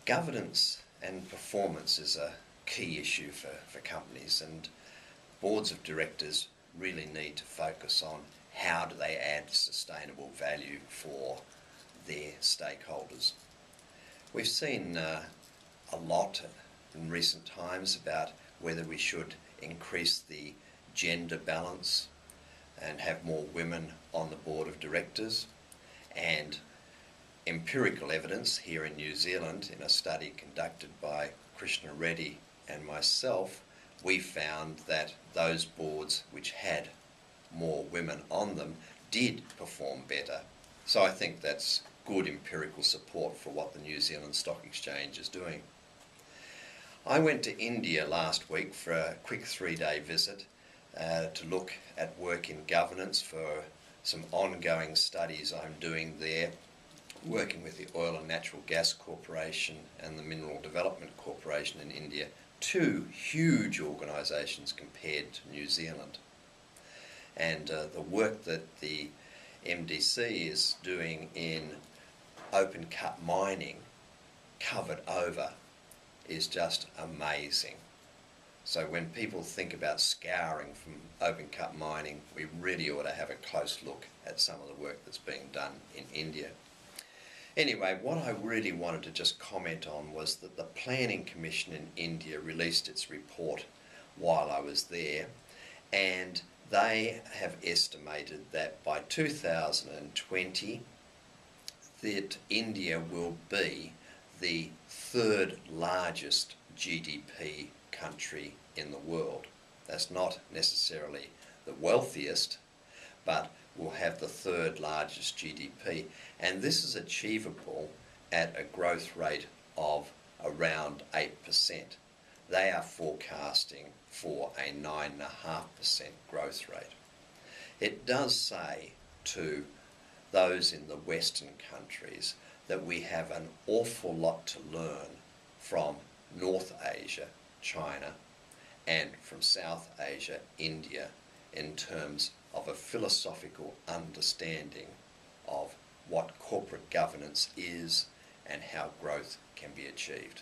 Governance and performance is a key issue for companies, and boards of directors really need to focus on how do they add sustainable value for their stakeholders. We've seen a lot in recent times about whether we should increase the gender balance and have more women on the board of directors, and empirical evidence here in New Zealand, in a study conducted by Krishna Reddy and myself, we found that those boards which had more women on them did perform better. So I think that's good empirical support for what the New Zealand Stock Exchange is doing. I went to India last week for a quick 3-day visit to look at work in governance for some ongoing studies I'm doing there, working with the Oil and Natural Gas Corporation and the Mineral Development Corporation in India, two huge organisations compared to New Zealand. And the work that the MDC is doing in open cut mining, covered over, is just amazing. So when people think about scouring from open cut mining, we really ought to have a close look at some of the work that's being done in India. Anyway, what I really wanted to just comment on was that the Planning Commission in India released its report while I was there, and they have estimated that by 2020 that India will be the third largest GDP country in the world. That's not necessarily the wealthiest, but will have the third largest GDP, and this is achievable at a growth rate of around 8%. They are forecasting for a 9.5% growth rate. It does say to those in the Western countries that we have an awful lot to learn from North Asia, China, and from South Asia, India, in terms of a philosophical understanding of what corporate governance is and how growth can be achieved.